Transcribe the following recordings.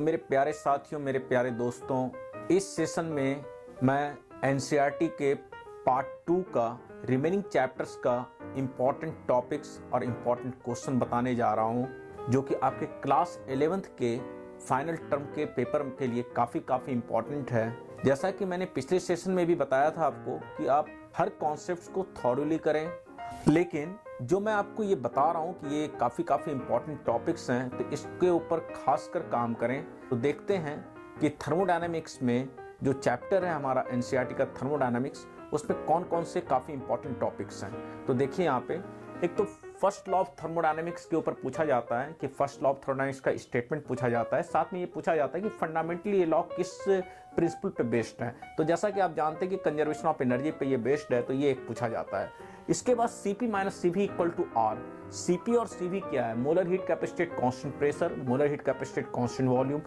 मेरे प्यारे साथियों, मेरे प्यारे दोस्तों, इस सेशन में मैं एनसीईआरटी के पार्ट 2 का रिमेनिंग चैप्टर्स का इम्पॉर्टेंट टॉपिक्स और इम्पॉर्टेंट क्वेश्चन बताने जा रहा हूं, जो कि आपके क्लास 11th के फाइनल टर्म के पेपर के लिए काफ़ी इम्पॉर्टेंट है। जैसा कि मैंने पिछले सेशन में भी बताया था आपको कि आप हर कॉन्सेप्ट को थॉरोली करें, लेकिन जो मैं आपको ये बता रहा हूँ कि ये काफ़ी इम्पॉर्टेंट टॉपिक्स हैं, तो इसके ऊपर खासकर काम करें। तो देखते हैं कि थर्मोडायनामिक्स में जो चैप्टर है हमारा एनसीईआरटी का थर्मोडायनामिक्स, उसमें कौन कौन से काफ़ी इंपॉर्टेंट टॉपिक्स हैं। तो देखिए यहाँ पे एक तो फर्स्ट लॉ ऑफ थर्मोडायनामिक्स के ऊपर पूछा जाता है कि फर्स्ट लॉ ऑफ थर्मोडायनामिक्स का स्टेटमेंट पूछा जाता है। साथ में ये पूछा जाता है कि फंडामेंटली ये लॉ किस प्रिंसिपल पे बेस्ड है। तो जैसा कि आप जानते हैं कि कंजर्वेशन ऑफ एनर्जी पे ये बेस्ड है, तो ये एक पूछा जाता है। इसके बाद Cp minus CV equal to R। Cp और CV क्या है? Molar heat capacity constant pressure, molar heat capacity constant volume.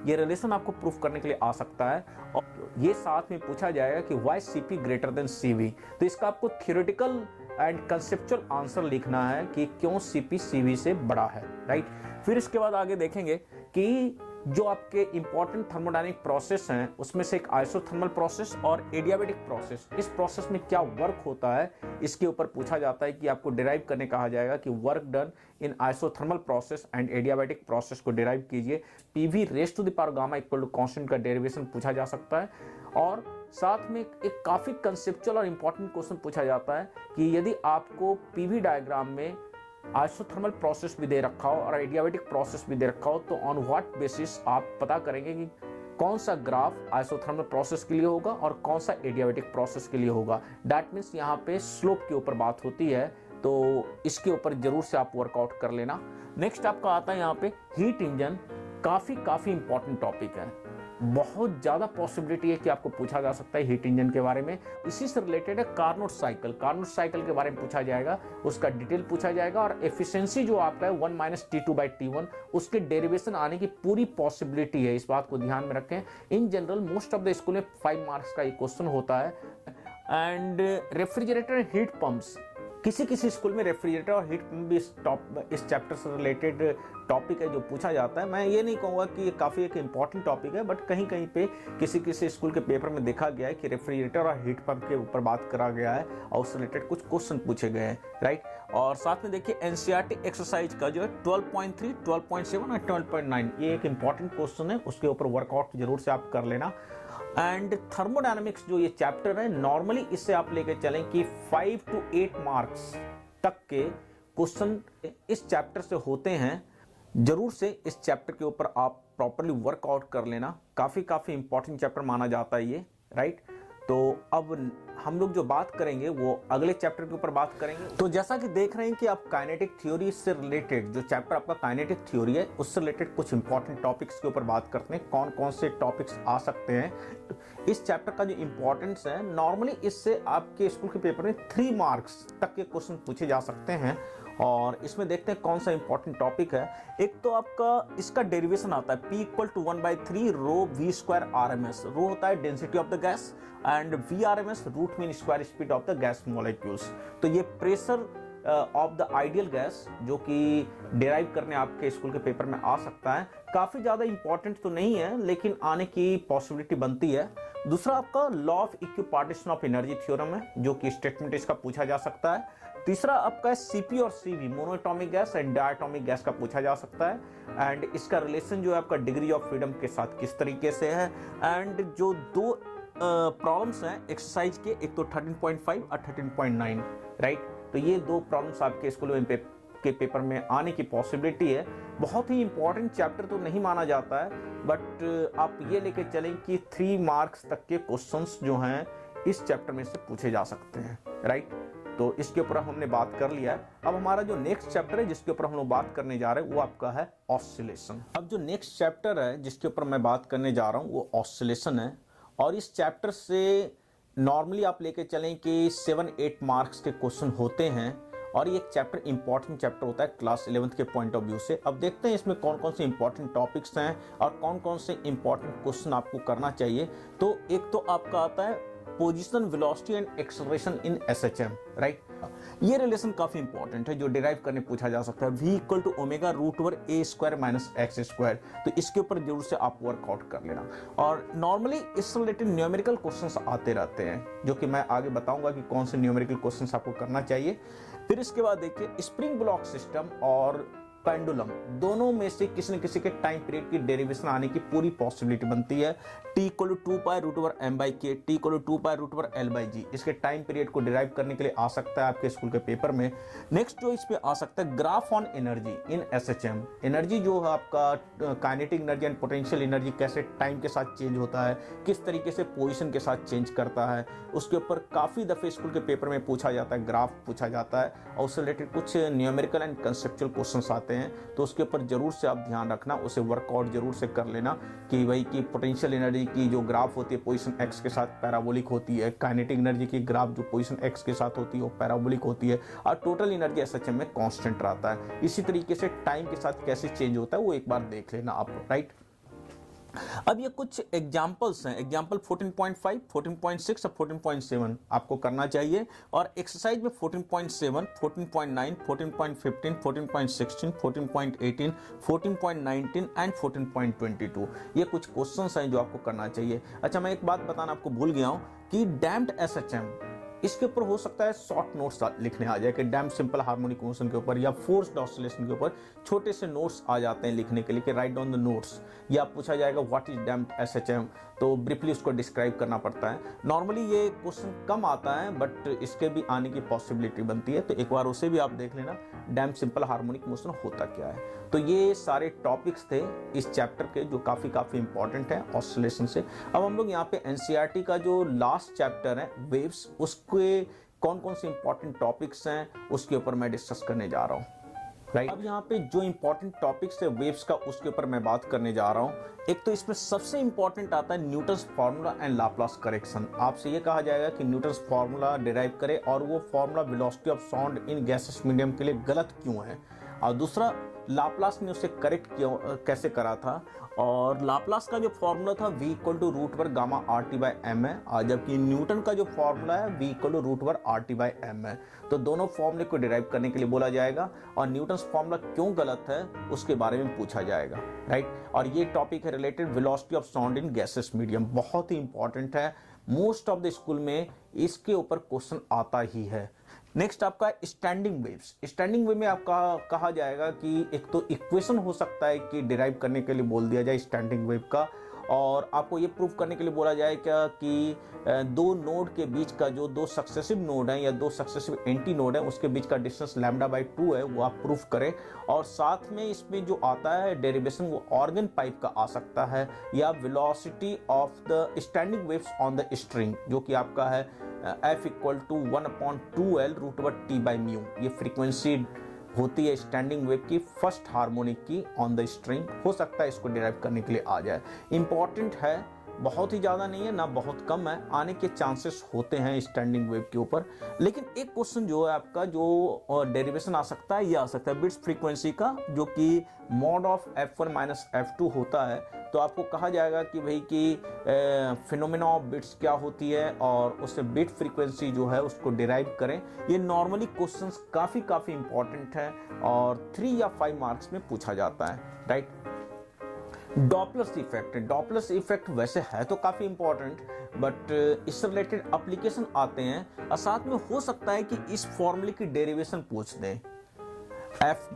ये रिलेशन आपको प्रूफ करने के लिए आ सकता है। और ये साथ में पूछा जाएगा कि why Cp greater than CV। तो इसका आपको थियोरेटिकल एंड कंसेप्चुअल आंसर लिखना है कि क्यों Cp CV से बड़ा है, राइट। फिर इसके बाद आगे देखेंगे कि जो आपके इंपॉर्टेंट थर्मोडायनेमिक प्रोसेस हैं, उसमें से एक आइसोथर्मल प्रोसेस और एडियाबैटिक प्रोसेस, इस प्रोसेस में क्या वर्क होता है, इसके ऊपर पूछा जाता है कि आपको डिराइव करने कहा जाएगा कि work done in isothermal process and adiabatic process को डिराइव कीजिए। PV raise to the power gamma equal to constant का डेरिवेशन पूछा जा सकता है। और साथ में एक काफी कंसेप्चुअल और इंपॉर्टेंट क्वेश्चन पूछा जाता है कि यदि आपको पीवी डायग्राम में आइसोथर्मल प्रोसेस भी दे रखा हो और एडियाबैटिक प्रोसेस भी दे रखा हो, तो ऑन व्हाट बेसिस आप पता करेंगे कि कौन सा ग्राफ आइसोथर्मल प्रोसेस के लिए होगा और कौन सा एडियाबैटिक प्रोसेस के लिए होगा। दैट मीन्स यहाँ पे स्लोप के ऊपर बात होती है, तो इसके ऊपर जरूर से आप वर्कआउट कर लेना। नेक्स्ट आपका आता है यहाँ पे हीट इंजन। काफी इंपॉर्टेंट टॉपिक है। बहुत ज्यादा पॉसिबिलिटी है कि आपको पूछा जा सकता है हीट इंजन के बारे में। इसी से रिलेटेड है कार्नोट साइकिल। कार्नोट साइकिल के बारे में पूछा जाएगा, उसका डिटेल पूछा जाएगा। और एफिशिएंसी जो आपका है 1 - T2/T1, उसके डेरिवेशन आने की पूरी पॉसिबिलिटी है। इस बात को ध्यान में रखें। In general most of the school में 5 मार्क्स का एक क्वेश्चन होता है। एंड रेफ्रिजरेटर हीट पंप्स, किसी स्कूल में रेफ्रिजरेटर और हीट पंप भी इस चैप्टर से रिलेटेड टॉपिक है जो पूछा जाता है। मैं ये नहीं कहूँगा कि ये काफ़ी एक इम्पॉर्टेंट टॉपिक है, बट कहीं पे किसी स्कूल के पेपर में देखा गया है कि रेफ्रिजरेटर और हीट पंप के ऊपर बात करा गया है और उससे रिलेटेड कुछ क्वेश्चन पूछे गए हैं, राइट। और साथ में देखिए एनसीईआरटी एक्सरसाइज का जो है 12.3, 12.7 और 12.9, ये एक इंपॉर्टेंट क्वेश्चन है, उसके ऊपर वर्कआउट जरूर से आप कर लेना। एंड थर्मोडायनामिक्स जो ये चैप्टर है, नॉर्मली इससे आप लेके चलें कि 5 to 8 मार्क्स तक के क्वेश्चन इस चैप्टर से होते हैं। जरूर से इस चैप्टर के ऊपर आप प्रॉपरली वर्कआउट कर लेना। काफी इंपॉर्टेंट चैप्टर माना जाता है ये, राइट। तो अब हम लोग जो बात करेंगे वो अगले चैप्टर के ऊपर बात करेंगे। तो जैसा कि देख रहे हैं कि आप काइनेटिक थ्योरी से रिलेटेड जो चैप्टर आपका काइनेटिक थ्योरी है, उससे रिलेटेड कुछ इंपॉर्टेंट टॉपिक्स के ऊपर बात करते हैं। कौन कौन से टॉपिक्स आ सकते हैं इस चैप्टर का जो इंपॉर्टेंस है, नॉर्मली इससे आपके स्कूल के पेपर में 3 मार्क्स तक के क्वेश्चन पूछे जा सकते हैं। और इसमें देखते हैं कौन सा इंपॉर्टेंट टॉपिक है। एक तो आपका इसका डेरिवेशन आता है P = 1/3 रो V² RMS। रो होता है density of the gas and VRMS root mean square speed of the gas molecules. तो ये pressure of the ideal gas जो कि डिराइव करने आपके स्कूल के पेपर में आ सकता है। काफी ज्यादा इंपॉर्टेंट तो नहीं है, लेकिन आने की पॉसिबिलिटी बनती है। दूसरा आपका law of equipartition of energy theorem है, जो कि स्टेटमेंट इसका पूछा जा सकता है। तीसरा आपका Cp और CV monoatomic gas and diatomic gas का पूछा जा सकता है। एंड इसका रिलेशन जो है आपका डिग्री ऑफ फ्रीडम के साथ किस तरीके से है। एंड जो 2 प्रॉब्लम्स हैं एक्सरसाइज के, एक तो 13.5 और 13.9, राइट। तो ये 2 प्रॉब्लम्स आपके स्कूल में के पेपर में आने की पॉसिबिलिटी है। बहुत ही इंपॉर्टेंट चैप्टर तो नहीं माना जाता है, बट आप ये लेके चलें कि 3 मार्क्स तक के क्वेश्चंस जो हैं इस चैप्टर में से पूछे जा सकते हैं, राइट। तो इसके ऊपर हमने बात कर लिया है। अब हमारा जो नेक्स्ट चैप्टर है जिसके ऊपर हम लोग बात करने जा रहे हैं वो आपका है ऑसिलेशन। अब जो नेक्स्ट चैप्टर है जिसके ऊपर मैं बात करने जा रहा हूँ वो ऑसिलेशन है। और इस चैप्टर से नॉर्मली आप लेके चलें कि 7-8 मार्क्स के क्वेश्चन होते हैं। और ये एक चैप्टर इंपॉर्टेंट चैप्टर होता है क्लास 11th के पॉइंट ऑफ व्यू से। अब देखते हैं इसमें कौन कौन से इंपॉर्टेंट टॉपिक्स हैं और कौन कौन से इंपॉर्टेंट क्वेश्चन आपको करना चाहिए। तो एक तो आपका आता है position, velocity and acceleration in SHM, right. ये रिलेशन काफी इंपॉर्टेंट है जो डिराइव करने पूछा जा सकता है, v equal to omega root over a square minus x square. तो इसके ऊपर जरूर से आप वर्कआउट कर लेना। और नॉर्मली इससे रिलेटेड न्यूमेरिकल क्वेश्चंस आते रहते हैं, जो कि मैं आगे बताऊंगा कि कौन से न्यूमेरिकल क्वेश्चंस आपको करना चाहिए। फिर इसके बाद देखिए स्प्रिंग ब्लॉक सिस्टम और पेंडुलम, दोनों में से किसी न किसी के टाइम पीरियड की डेरिवेशन आने की पूरी पॉसिबिलिटी बनती है। t equal to 2 pi root over m by k, T equal to 2 pi root over l by g, इसके टाइम पीरियड को डिराइव करने के लिए आ सकता है आपके स्कूल के पेपर में। नेक्स्ट जो इस पे आ सकता है graph on energy in SHM, energy जो है आपका kinetic energy and potential energy कैसे टाइम के साथ चेंज होता है, किस तरीके से पोजिशन के साथ चेंज करता है, उसके ऊपर काफी दफे स्कूल के पेपर में पूछा जाता है, ग्राफ पूछा जाता है और उससे रिलेटेड कुछ न्यूमेरिकल एंड कंसेप्चुअल क्वेश्चंस आते हैं। तो उसके ऊपर जरूर से आप ध्यान रखना, उसे वर्कआउट जरूर से कर लेना कि भाई की पोटेंशियल एनर्जी की जो ग्राफ होती है पोजीशन x के साथ पैराबोलिक होती है, काइनेटिक एनर्जी की ग्राफ जो पोजीशन x के साथ होती है वो पैराबोलिक होती है और टोटल एनर्जी SHM में कांस्टेंट रहता है। इसी तरीके से टाइम के साथ कैसे चेंज होता है वो एक बार देख लेना आप, राइट। अब ये कुछ एग्जाम्पल्स हैं, एग्जाम्पल 14.5, 14.6 और 14.7 आपको करना चाहिए। और एक्सरसाइज में 14.7, 14.9, 14.15, 14.16, 14.18, 14.19 एंड 14.22 ये कुछ क्वेश्चंस हैं जो आपको करना चाहिए। अच्छा, मैं एक बात बताना आपको भूल गया हूं कि डैम्प्ड SHM, इसके ऊपर हो सकता है शॉर्ट नोट्स लिखने आ जाए कि डैम्प सिंपल हार्मोनिक मोशन के ऊपर या फोर्स्ड ऑसिलेशन के ऊपर छोटे से नोट्स आ जाते हैं लिखने के लिए कि राइट डाउन द नोट्स, या पूछा जाएगा व्हाट इज डैम्प्ड SHM, तो ब्रीफली उसको डिस्क्राइब करना पड़ता है। नॉर्मली ये क्वेश्चन कम आता है बट इसके भी आने की पॉसिबिलिटी बनती है, तो एक बार उसे भी आप देख लेना, डैम्प सिंपल हार्मोनिक मोशन होता क्या है। तो ये सारे टॉपिक्स थे इस चैप्टर के जो काफी इंपॉर्टेंट है ऑसिलेशन से। अब हम लोग यहाँ पे NCERT का जो लास्ट चैप्टर है वेव्स, उसके कौन कौन से इंपॉर्टेंट टॉपिक्स हैं उसके ऊपर मैं डिस्कस करने जा रहा हूँ, राइट। अब यहाँ पे जो इंपॉर्टेंट टॉपिक्स है वेव्स का उसके ऊपर मैं बात करने जा रहा हूँ। एक तो इसमें सबसे इंपॉर्टेंट आता है Newton's formula and Laplace correction. आपसे ये कहा जाएगा कि न्यूटन्स फार्मूला डिराइव करे और वो formula velocity of sound in gases medium के लिए गलत क्यों है, और दूसरा लाप्लास ने उसे करेक्ट कैसे करा था। और लाप्लास का जो फॉर्मूला था v equal to root over gamma RT by m है, और जबकि न्यूटन का जो फॉर्मूला है v equal to root over RT by m है। तो दोनों फॉर्मूले को डिराइव करने के लिए बोला जाएगा और न्यूटन्स फॉर्मूला क्यों गलत है उसके बारे में पूछा जाएगा, राइट। और ये टॉपिक है related velocity of sound in gases medium, बहुत ही इंपॉर्टेंट है, मोस्ट ऑफ द स्कूल में इसके ऊपर क्वेश्चन आता ही है। नेक्स्ट आपका स्टैंडिंग वेव्स। स्टैंडिंग वेव में आपका कहा जाएगा कि एक तो इक्वेशन हो सकता है कि डिराइव करने के लिए बोल दिया जाए स्टैंडिंग वेव का, और आपको ये प्रूफ करने के लिए बोला जाए क्या कि दो नोड के बीच का जो दो सक्सेसिव नोड है या दो सक्सेसिव एंटी नोड है उसके बीच का डिस्टेंस λ/2 है, वो आप प्रूफ करें। और साथ में इसमें जो आता है डेरिवेशन वो ऑर्गन पाइप का आ सकता है, या velocity of the standing waves on the string जो कि आपका है F equal to 1/2L root over T by mu. ये फ्रीक्वेंसी होती है स्टैंडिंग वेव की फर्स्ट हार्मोनिक की ऑन द स्ट्रिंग, हो सकता है इसको डिराइव करने के लिए आ जाए। इंपॉर्टेंट है, बहुत ही ज़्यादा नहीं है ना बहुत कम है, आने के चांसेस होते हैं स्टैंडिंग वेव के ऊपर। लेकिन एक क्वेश्चन जो है आपका जो डेरिवेशन आ सकता है, ये आ सकता है बिट्स फ्रीक्वेंसी का, जो कि mod of F1 minus F2 होता है। तो आपको कहा जाएगा कि भाई कि फिनोमेना ऑफ बिट्स क्या होती है और उससे बिट फ्रीक्वेंसी जो है उसको डिराइव करें। ये नॉर्मली क्वेश्चंस काफ़ी इंपॉर्टेंट है और 3 या 5 मार्क्स में पूछा जाता है, right. Doppler's effect, Doppler's effect वैसे है तो काफी इंपॉर्टेंट बट इससे रिलेटेड एप्लीकेशन आते हैं और साथ में हो सकता है कि इस फॉर्मूले की डेरिवेशन पूछ दें। F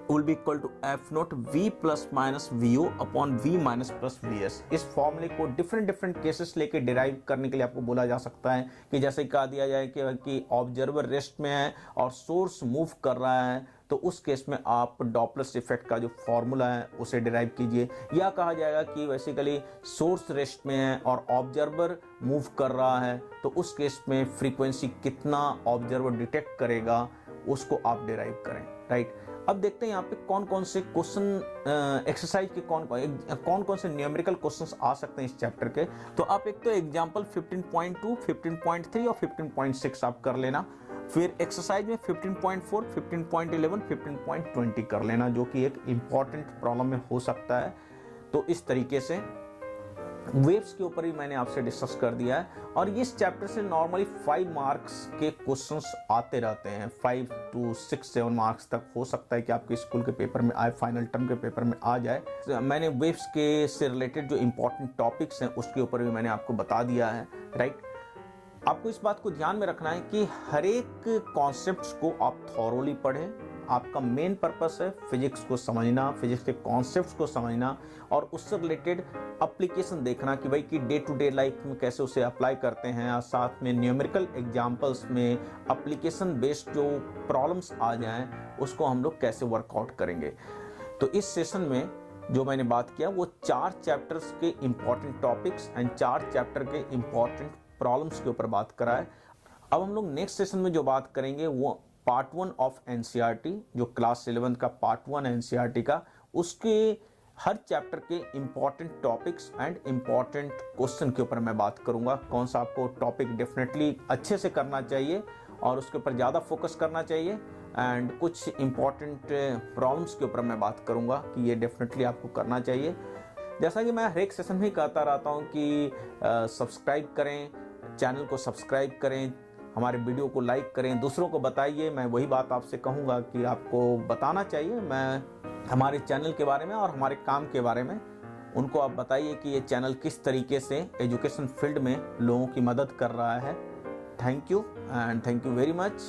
will be equal to F not V plus minus VO upon V minus plus VS। इस फॉर्मूले को डिफरेंट केसेस लेके डिराइव करने के लिए आपको बोला जा सकता है कि जैसे कहा दिया जाए कि ऑब्जर्वर रेस्ट में है और सोर्स मूव कर रहा है, तो उस केस में आप डॉपलर्स इफेक्ट का जो फॉर्मूला है उसे डिराइव कीजिए। या कहा जाएगा कि बेसिकली सोर्स रेस्ट में है और ऑब्जर्वर मूव कर रहा है, तो उस केस में फ्रीक्वेंसी कितना ऑब्जर्वर डिटेक्ट करेगा उसको आप डिराइव करें, राइट। अब देखते हैं यहाँ पे कौन कौन से क्वेश्चन एक्सरसाइज के कौन कौन से न्यूमेरिकल क्वेश्चंस आ सकते हैं इस चैप्टर के। तो आप एक तो एग्जांपल 15.2, 15.3 और 15.6 आप कर लेना। फिर एक्सरसाइज में 15.4, 15.11, 15.20 कर लेना, जो कि एक इंपॉर्टेंट प्रॉब्लम में हो सकता है। तो इस तरीके से वेव्स के ऊपर भी मैंने आपसे डिस्कस कर दिया है। और इस चैप्टर से नॉर्मली 5 मार्क्स के क्वेश्चंस आते रहते हैं, 5 to 6-7 मार्क्स तक हो सकता है कि आपके स्कूल के पेपर में आए, फाइनल टर्म के पेपर में आ जाए। मैंने वेव्स के से रिलेटेड जो इंपॉर्टेंट टॉपिक्स हैं उसके ऊपर भी मैंने आपको बता दिया है, राइट। आपको इस बात को ध्यान में रखना है कि हर एक कॉन्सेप्ट्स को आप थॉरोली पढ़ें। आपका मेन पर्पस है फिजिक्स को समझना, फिजिक्स के कॉन्सेप्ट्स को समझना और उससे रिलेटेड एप्लीकेशन देखना कि भाई कि डे टू डे लाइफ में कैसे उसे अप्लाई करते हैं, और साथ में न्यूमेरिकल एग्जांपल्स में एप्लीकेशन बेस्ड जो प्रॉब्लम्स आ जाएं उसको हम लोग कैसे वर्कआउट करेंगे। तो इस सेशन में जो मैंने बात किया वो 4 चैप्टर्स के इंपॉर्टेंट टॉपिक्स एंड 4 चैप्टर के इंपॉर्टेंट प्रॉब्लम्स के ऊपर बात करा है। अब हम लोग नेक्स्ट सेशन में जो बात करेंगे वो पार्ट 1 ऑफ एनसीईआरटी, जो क्लास 11 का पार्ट 1 एनसीईआरटी का, उसके हर चैप्टर के important topics and important question के ऊपर मैं बात करूंगा। कौन सा आपको टॉपिक डेफिनेटली अच्छे से करना चाहिए और उसके ऊपर ज़्यादा फोकस करना चाहिए, एंड कुछ इंपॉर्टेंट प्रॉब्लम्स के ऊपर मैं बात करूंगा कि ये डेफिनेटली आपको करना चाहिए। जैसा कि मैं हर एक सेशन में ही कहता रहता हूँ कि सब्सक्राइब करें, चैनल को सब्सक्राइब करें, हमारे वीडियो को लाइक करें, दूसरों को बताइए। मैं वही बात आपसे कहूँगा कि आपको बताना चाहिए मैं हमारे चैनल के बारे में और हमारे काम के बारे में। उनको आप बताइए कि ये चैनल किस तरीके से एजुकेशन फील्ड में लोगों की मदद कर रहा है। Thank you and thank you very much.